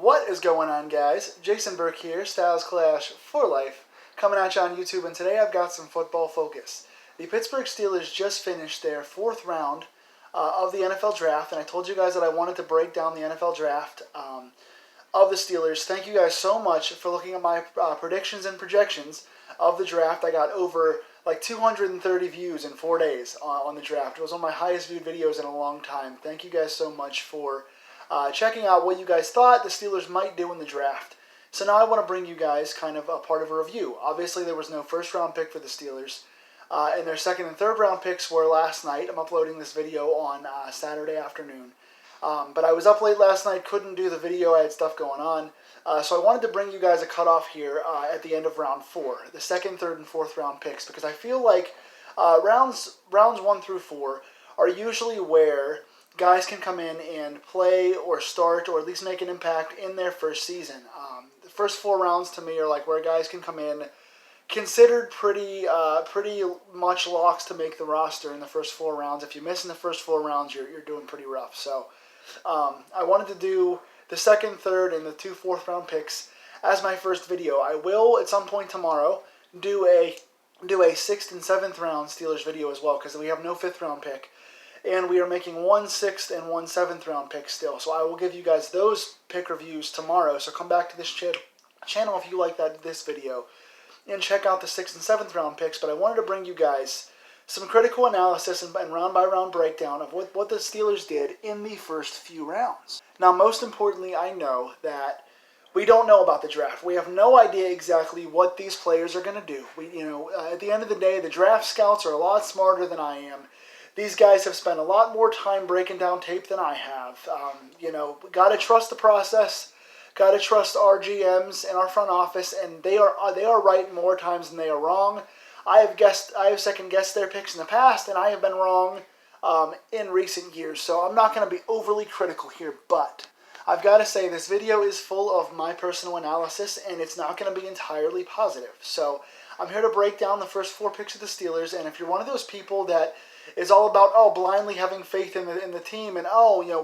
What is going on, guys? Jason Burke here, Styles Clash for Life, coming at you on YouTube, and today I've got some football focus. The Pittsburgh Steelers just finished their fourth round of the NFL Draft, and I told you guys that I wanted to break down the NFL Draft of the Steelers. Thank you guys so much for looking at my predictions and projections of the draft. I got over like 230 views in 4 days on the draft. It was one of my highest viewed videos in a long time. Thank you guys so much for checking out what you guys thought the Steelers might do in the draft. So now I want to bring you guys kind of a part of a review. Obviously, there was no first-round pick for the Steelers, and their second and third-round picks were last night. I'm uploading this video on Saturday afternoon. But I was up late last night, couldn't do the video, I had stuff going on. So I wanted to bring you guys a cutoff here at the end of round 4, the second, third, and fourth round picks, because I feel like rounds 1 through 4 are usually where guys can come in and play or start or at least make an impact in their first season. The first 4 rounds to me are like where guys can come in considered pretty much locks to make the roster in the first 4 rounds. If you miss in the first 4 rounds, you're doing pretty rough. So I wanted to do the second, third, and the 2 fourth-round picks as my first video. I will at some point tomorrow do a 6th and 7th round Steelers video as well, because we have no 5th round pick. And we are making 1 6th and 1 7th round pick still. So I will give you guys those pick reviews tomorrow. So come back to this channel if you like this video and check out the 6th and 7th round picks. But I wanted to bring you guys some critical analysis and round-by-round breakdown of what the Steelers did in the first few rounds. Now, most importantly, I know that we don't know about the draft. We have no idea exactly what these players are going to do. At the end of the day, the draft scouts are a lot smarter than I am. These guys have spent a lot more time breaking down tape than I have. Got to trust the process. Got to trust our GMs and our front office, and they are right more times than they are wrong. I have second guessed their picks in the past, and I have been wrong in recent years. So I'm not going to be overly critical here, but I've got to say this video is full of my personal analysis, and it's not going to be entirely positive. So I'm here to break down the first 4 picks of the Steelers, and if you're one of those people that is all about blindly having faith in the team and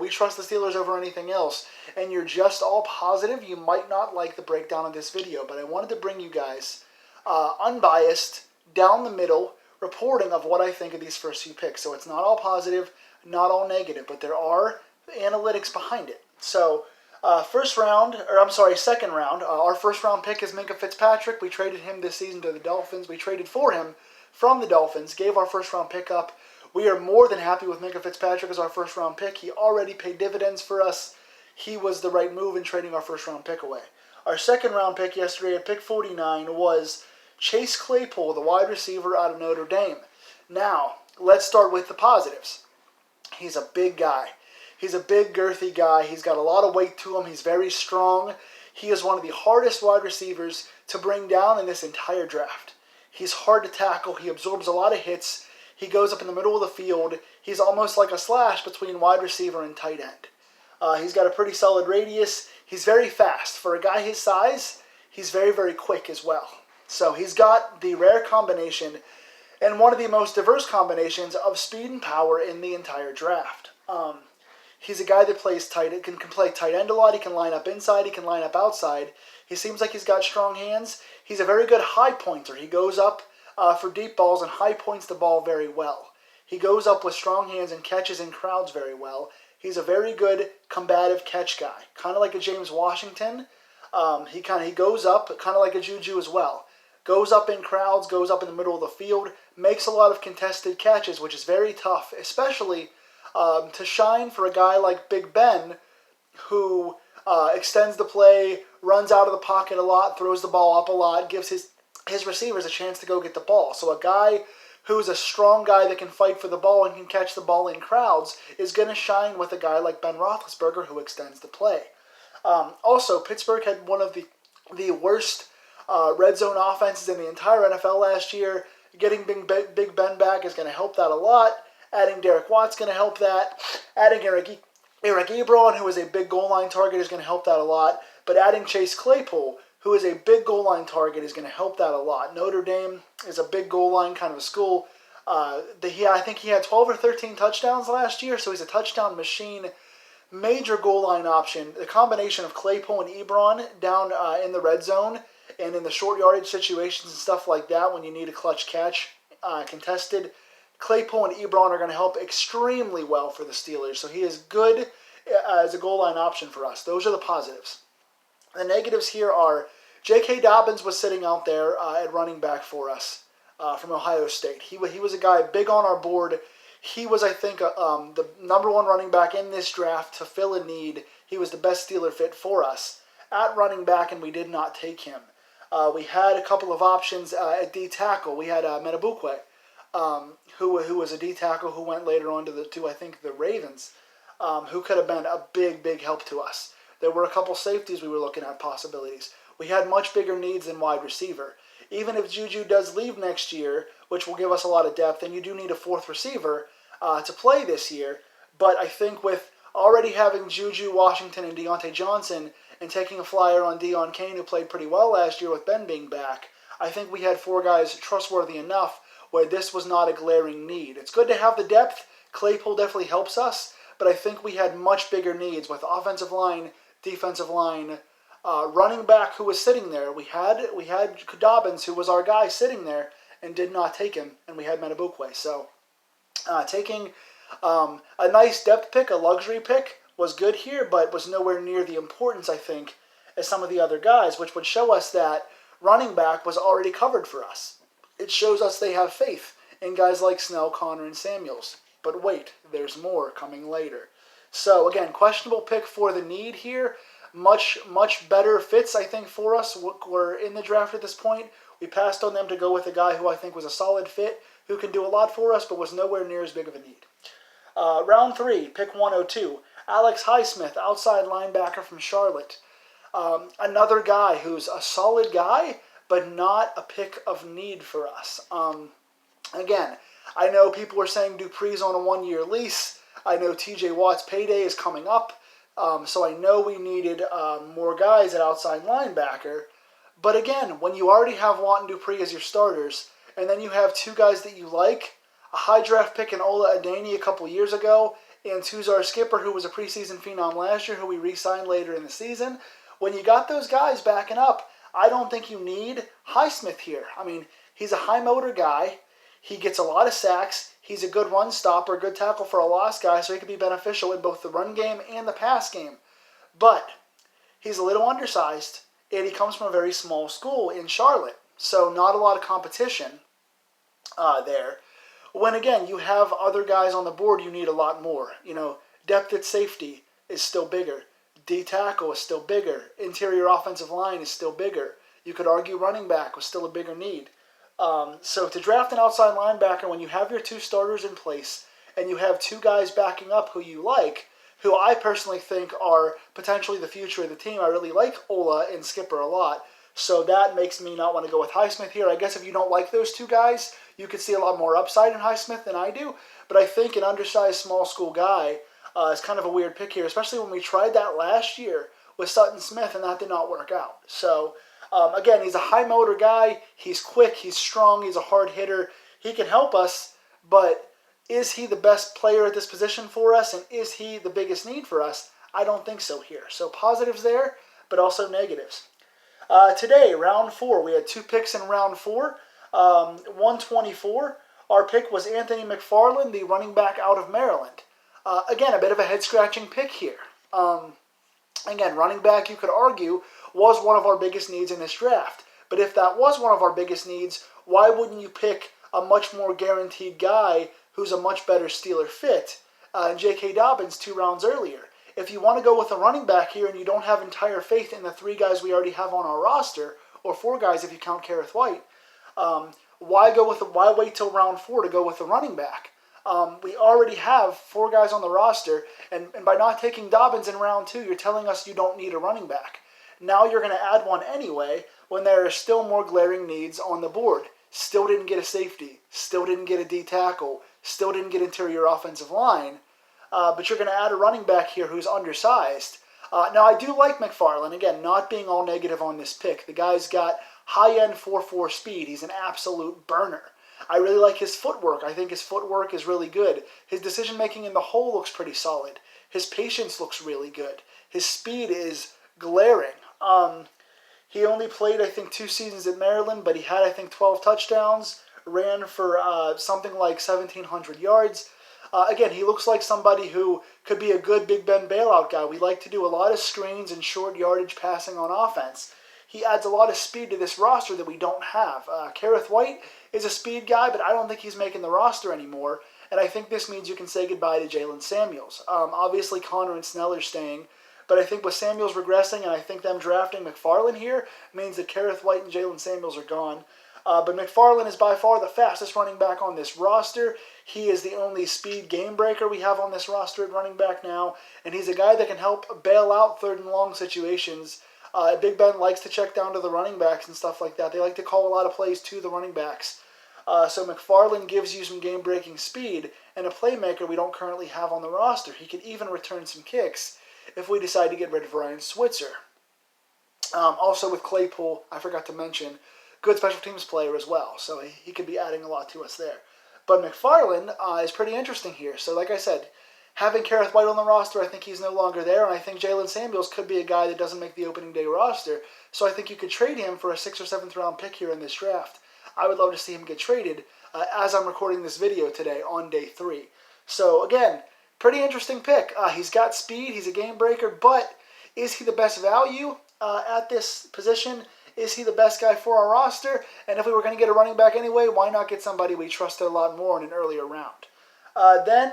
we trust the Steelers over anything else, and you're just all positive, you might not like the breakdown of this video. But I wanted to bring you guys unbiased, down the middle reporting of what I think of these first few picks. So it's not all positive, not all negative, but there are analytics behind it. So second round, our first round pick is Minkah Fitzpatrick. We traded him this season to the Dolphins. We traded for him from the Dolphins, gave our first round pick up. We are more than happy with Minkah Fitzpatrick as our first round pick. He already paid dividends for us. He was the right move in trading our first round pick away. Our second round pick yesterday at pick 49 was Chase Claypool, the wide receiver out of Notre Dame. Now, let's start with the positives. He's a big guy. He's a big, girthy guy. He's got a lot of weight to him. He's very strong. He is one of the hardest wide receivers to bring down in this entire draft. He's hard to tackle. He absorbs a lot of hits. He goes up in the middle of the field. He's almost like a slash between wide receiver and tight end. He's got a pretty solid radius. He's very fast. For a guy his size, he's very, very quick as well. So he's got the rare combination and one of the most diverse combinations of speed and power in the entire draft. He's a guy that can play tight end a lot. He can line up inside. He can line up outside. He seems like he's got strong hands. He's a very good high pointer. He goes up for deep balls and high points the ball very well. He goes up with strong hands and catches in crowds very well. He's a very good combative catch guy, kind of like a James Washington. He goes up kind of like a Juju as well. Goes up in crowds, goes up in the middle of the field, makes a lot of contested catches, which is very tough, especially to shine for a guy like Big Ben, who extends the play, runs out of the pocket a lot, throws the ball up a lot, gives his receivers a chance to go get the ball. So a guy who's a strong guy that can fight for the ball and can catch the ball in crowds is going to shine with a guy like Ben Roethlisberger, who extends the play. Also, Pittsburgh had one of the worst red zone offenses in the entire NFL last year. Getting Big Ben back is going to help that a lot. Adding Derek Watt's going to help that. Adding Eric Ebron, who is a big goal line target, is going to help that a lot. But adding Chase Claypool, who is a big goal line target, is going to help that a lot. Notre Dame is a big goal line kind of a school. I think he had 12 or 13 touchdowns last year, so he's a touchdown machine. major goal line option. The combination of Claypool and Ebron down in the red zone and in the short yardage situations and stuff like that when you need a clutch catch contested, Claypool and Ebron are going to help extremely well for the Steelers. So he is good as a goal line option for us. Those are the positives. The negatives here are J.K. Dobbins was sitting out there at running back for us from Ohio State. He was a guy big on our board. He was, I think, the number one running back in this draft to fill a need. He was the best Steeler fit for us at running back, and we did not take him. We had a couple of options at D tackle. We had Metabukwe, who was a D tackle who went later on to I think the Ravens, who could have been a big help to us. There were a couple safeties we were looking at possibilities. We had much bigger needs than wide receiver. Even if Juju does leave next year, which will give us a lot of depth, and you do need a fourth receiver to play this year. But I think with already having Juju, Washington, and Deontay Johnson, and taking a flyer on Deon Cain, who played pretty well last year with Ben being back, I think we had four guys trustworthy enough where this was not a glaring need. It's good to have the depth. Claypool definitely helps us, but I think we had much bigger needs with offensive line, defensive line, running back who was sitting there. We had Dobbins, who was our guy, sitting there and did not take him, and we had Metabukwe. So taking a nice depth pick, a luxury pick, was good here, but was nowhere near the importance, I think, as some of the other guys, which would show us that running back was already covered for us. It shows us they have faith in guys like Snell, Connor, and Samuels. But wait, there's more coming later. So again, questionable pick for the need here. Much better fits, I think, for us. We're in the draft at this point. We passed on them to go with a guy who I think was a solid fit, who can do a lot for us, but was nowhere near as big of a need. Round 3, pick 102. Alex Highsmith, outside linebacker from Charlotte. Another guy who's a solid guy, but not a pick of need for us. Again, I know people are saying Dupree's on a 1-year lease. I know T.J. Watt's payday is coming up. So I know we needed more guys at outside linebacker. But again, when you already have Watt and Dupree as your starters, and then you have two guys that you like, a high draft pick in Ola Adeni a couple years ago, and Tuzar Skipper, who was a preseason phenom last year, who we re-signed later in the season, when you got those guys backing up, I don't think you need Highsmith here. I mean, he's a high motor guy. He gets a lot of sacks. He's a good run stopper, good tackle for a lost guy, so he could be beneficial in both the run game and the pass game. But he's a little undersized, and he comes from a very small school in Charlotte, so not a lot of competition there. When, again, you have other guys on the board, you need a lot more. You know, depth at safety is still bigger. D-tackle is still bigger. Interior offensive line is still bigger. You could argue running back was still a bigger need. So to draft an outside linebacker when you have your two starters in place and you have two guys backing up who you like, who I personally think are potentially the future of the team. I really like Ola and Skipper a lot. So that makes me not want to go with Highsmith here. I guess if you don't like those two guys, you could see a lot more upside in Highsmith than I do. But I think an undersized small school guy is kind of a weird pick here, especially when we tried that last year with Sutton Smith and that did not work out. So again, he's a high motor guy. He's quick. He's strong. He's a hard hitter. He can help us, but is he the best player at this position for us, and is he the biggest need for us? I don't think so here. So positives there, but also negatives. Today, round 4, we had 2 picks in round 4. 124, our pick was Anthony McFarland, the running back out of Maryland. Again, a bit of a head-scratching pick here. Again, running back, you could argue, was one of our biggest needs in this draft. But if that was one of our biggest needs, why wouldn't you pick a much more guaranteed guy who's a much better Steeler fit, J.K. Dobbins 2 rounds earlier? If you want to go with a running back here and you don't have entire faith in the 3 guys we already have on our roster, or 4 guys if you count Kareth White, why wait till round 4 to go with the running back? We already have 4 guys on the roster, and by not taking Dobbins in round 2, you're telling us you don't need a running back. Now you're going to add one anyway when there are still more glaring needs on the board. Still didn't get a safety, still didn't get a D tackle, still didn't get interior offensive line, but you're going to add a running back here who's undersized. Now I do like McFarland, again, not being all negative on this pick. The guy's got high-end 4.4 speed. He's an absolute burner. I really like his footwork. I think his footwork is really good. His decision-making in the hole looks pretty solid. His patience looks really good. His speed is glaring. He only played, I think, 2 seasons at Maryland, but he had, I think, 12 touchdowns, ran for something like 1,700 yards. Again, he looks like somebody who could be a good Big Ben bailout guy. We like to do a lot of screens and short yardage passing on offense. He adds a lot of speed to this roster that we don't have. Kareth White is a speed guy, but I don't think he's making the roster anymore. And I think this means you can say goodbye to Jalen Samuels. Obviously, Connor and Snell are staying. But I think with Samuels regressing, and I think them drafting McFarland here, means that Kareth White and Jalen Samuels are gone. But McFarland is by far the fastest running back on this roster. He is the only speed game breaker we have on this roster at running back now. And he's a guy that can help bail out 3rd and long situations. Big Ben likes to check down to the running backs and stuff like that. They like to call a lot of plays to the running backs. So McFarland gives you some game-breaking speed and a playmaker we don't currently have on the roster. He could even return some kicks if we decide to get rid of Ryan Switzer. Also with Claypool, I forgot to mention, good special teams player as well. So he could be adding a lot to us there. But McFarland is pretty interesting here. So like I said, having Kareth White on the roster, I think he's no longer there. And I think Jalen Samuels could be a guy that doesn't make the opening day roster. So I think you could trade him for a 6th or 7th round pick here in this draft. I would love to see him get traded as I'm recording this video today on day 3. So again, pretty interesting pick. He's got speed. He's a game breaker. But is he the best value at this position? Is he the best guy for our roster? And if we were going to get a running back anyway, why not get somebody we trusted a lot more in an earlier round? Then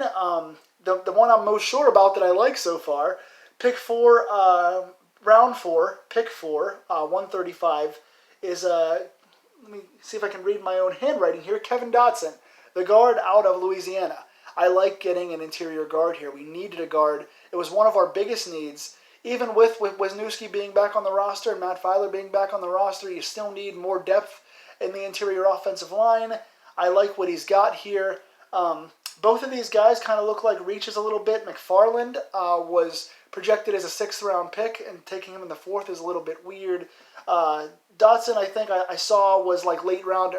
the one I'm most sure about that I like so far, pick 4, round 4, pick 4, 135, is, let me see if I can read my own handwriting here, Kevin Dotson, the guard out of Louisiana. I like getting an interior guard here. We needed a guard. It was one of our biggest needs. Even with Wisniewski being back on the roster and Matt Filer being back on the roster, you still need more depth in the interior offensive line. I like what he's got here. Both of these guys kind of look like reaches a little bit. McFarland was projected as a 6th round pick, and taking him in the 4th is a little bit weird. Dotson, I think I saw was like late 5th round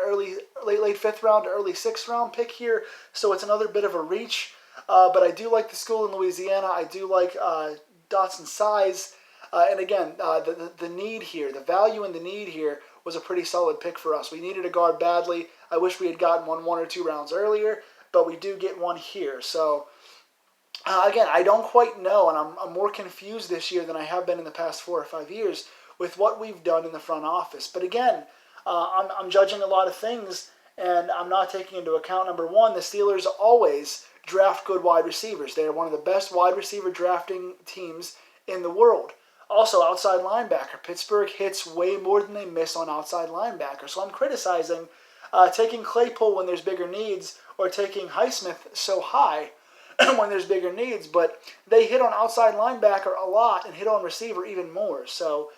to early 6th round pick here, so it's another bit of a reach. But I do like the school in Louisiana. I do like Dotson's size, and again, the need here, the value and the need here was a pretty solid pick for us. We needed a guard badly. I wish we had gotten one or two rounds earlier, but we do get one here. So again, I don't quite know, and I'm more confused this year than I have been in the past 4 or 5 years with what we've done in the front office. But again, I'm judging a lot of things, and I'm not taking into account, number one, the Steelers always draft good wide receivers. They are one of the best wide receiver drafting teams in the world. Also, outside linebacker. Pittsburgh hits way more than they miss on outside linebacker. So I'm criticizing taking Claypool when there's bigger needs, or taking Highsmith so high when there's bigger needs. But they hit on outside linebacker a lot and hit on receiver even more. So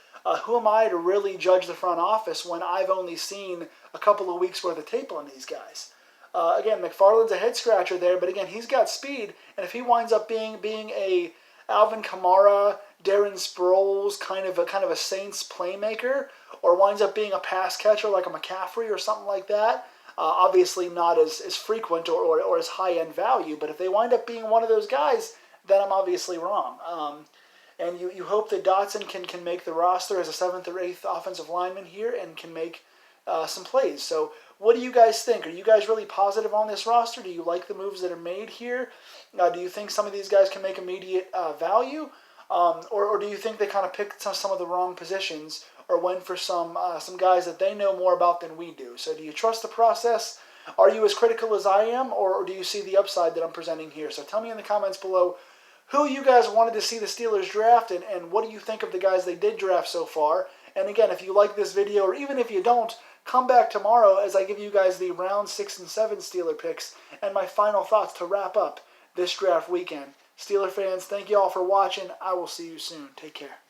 who am I to really judge the front office when I've only seen a couple of weeks worth of tape on these guys? Again, McFarland's a head scratcher there, but again, he's got speed, and if he winds up being a Alvin Kamara, Darren Sproles, kind of a Saints playmaker, or winds up being a pass catcher like a McCaffrey or something like that, obviously not as frequent or as high-end value, but if they wind up being one of those guys, then I'm obviously wrong. And you hope that Dotson can make the roster as a 7th or 8th offensive lineman here and can make some plays. So what do you guys think? Are you guys really positive on this roster? Do you like the moves that are made here? Do you think some of these guys can make immediate value? Or do you think they kind of picked some of the wrong positions or went for some guys that they know more about than we do? So do you trust the process? Are you as critical as I am, or do you see the upside that I'm presenting here? So tell me in the comments below who you guys wanted to see the Steelers draft, and what do you think of the guys they did draft so far? And again, if you like this video, or even if you don't, come back tomorrow as I give you guys the round 6 and 7 Steeler picks and my final thoughts to wrap up this draft weekend. Steeler fans, thank you all for watching. I will see you soon. Take care.